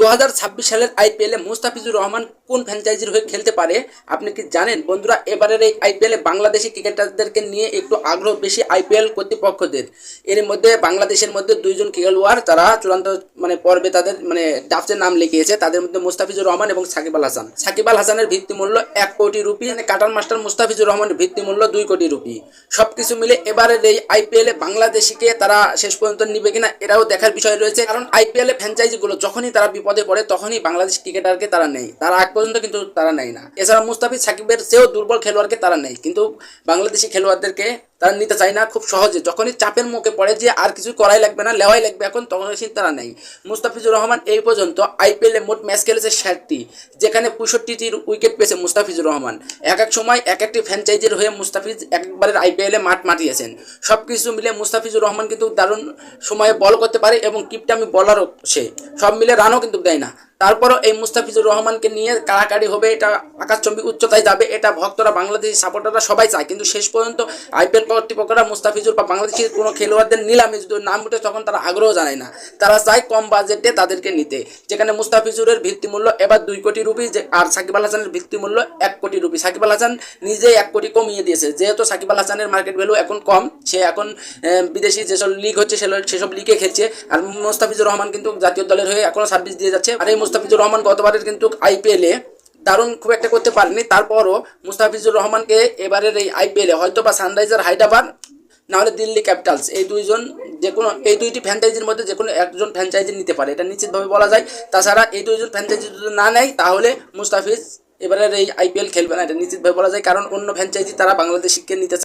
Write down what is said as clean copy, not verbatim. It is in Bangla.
2026 সালের আইপিএলে মুস্তাফিজুর রহমান কোন ফ্র্যাঞ্চাইজির হয়ে খেলতে পারে আপনি কি জানেন? বন্ধুরা, এবারের এই আইপিএলে বাংলাদেশি ক্রিকেটারদেরকে নিয়ে একটু আগ্রহ বেশি আইপিএল কর্তৃপক্ষদের। এর মধ্যে বাংলাদেশের মধ্যে দুইজন খেলোয়াড় তারা চূড়ান্ত পর্বে তাদের ড্রাফটের নাম লিখিয়েছে। তাদের মধ্যে মুস্তাফিজুর রহমান এবং সাকিব আল হাসান। সাকিব আল হাসানের ভিত্তি মূল্য 1 কোটি রুপি, কাটার মাস্টার মুস্তাফিজুর রহমানের ভিত্তি মূল্য 2 কোটি রুপি। সবকিছু মিলে এবারের এই আইপিএলে বাংলাদেশিকে তারা শেষ পর্যন্ত নিবে কিনা এটাও দেখার বিষয় রয়েছে। কারণ আইপিএলে ফ্র্যাঞ্চাইজিগুলো যখনই তারা বিপদে পড়ে তখনই বাংলাদেশ ক্রিকেটারকে তারা নেয়, তারা আগ পর্যন্ত কিন্তু তারা নেয় না। এছাড়া মুস্তাফিজ সাকিবের চেয়েও দুর্বল খেলোয়াড়কে তারা নেয়, কিন্তু বাংলাদেশি খেলোয়াড়দেরকে তারা নিতে চায় না খুব সহজে। যখনই চাপের মুখে পড়ে যে আর কিছু করাই লাগবে না, লেওয়াই লাগবে এখন, তখন তারা নেয়। মুস্তাফিজুর রহমান এই পর্যন্ত আইপিএলে মোট ম্যাচ খেলেছে 60টি, যেখানে 65টির উইকেট পেয়েছে মুস্তাফিজুর রহমান। এক এক সময় এক একটি ফ্র্যাঞ্চাইজির হয়ে মুস্তাফিজ একবারের আইপিএলে মাঠ মাতিয়েছেন। সব কিছু মিলে মুস্তাফিজুর রহমান কিন্তু দারুণ সময়ে বল করতে পারে এবং কিপটামি বলারও সে, সব মিলে রানও কিন্তু দেয় না। তারপরও এই মুস্তাফিজুর রহমানকে নিয়ে কাড়াকাড়ি হবে, এটা আকাশচম্বী উচ্চতায় যাবে, এটা ভক্তরা বাংলাদেশি সাপোর্টাররা সবাই চায়। কিন্তু শেষ পর্যন্ত আইপিএল কর্তৃপক্ষরা মুস্তাফিজুর বা বাংলাদেশের কোনো খেলোয়াড়দের নিলামে যদি নাম উঠে তখন তারা আগ্রহ জানায় না, তারা চায় কম বাজেটে তাদেরকে নিতে। যেখানে মুস্তাফিজুরের ভিত্তিমূল্য এবার 2 কোটি রুপি, আর সাকিব আল হাসানের ভিত্তিমূল্য 1 কোটি রুপি। সাকিব আল হাসান নিজেই 1 কোটি কমিয়ে দিয়েছে, যেহেতু সাকিব আল হাসানের মার্কেট ভ্যালু এখন কম, সে এখন বিদেশি যেসব লিগ হচ্ছে সেসব লিগে খেলছে। আর মুস্তাফিজুর রহমান কিন্তু জাতীয় দলের হয়ে এখনো সার্ভিস দিয়ে যাচ্ছে। আর এই মুস্তাফিজুর রহমান গতবারের কিন্তু আইপিএলে দারুণ খুব একটা করতে পারেনি। তারপরও মুস্তাফিজুর রহমানকে এবারের এই আইপিএলে হয়তো বা সানরাইজার হায়দ্রাবাদ নাহলে দিল্লি ক্যাপিটালস, এই দুইজন এই দুইটি ফ্র্যাঞ্চাইজির মধ্যে যে কোনো একজন ফ্র্যাঞ্চাইজি নিতে পারে, এটা নিশ্চিতভাবে বলা যায়। তাছাড়া এই দুইজন ফ্র্যাঞ্চাইজি যদি না নেয় তাহলে মুস্তাফিজ এবারের এই আইপিএল খেলবে না, এটা নিশ্চিতভাবে বলা যায়। কারণ অন্য ফ্র্যাঞ্চাইজি তারা বাংলাদেশিকে নিতে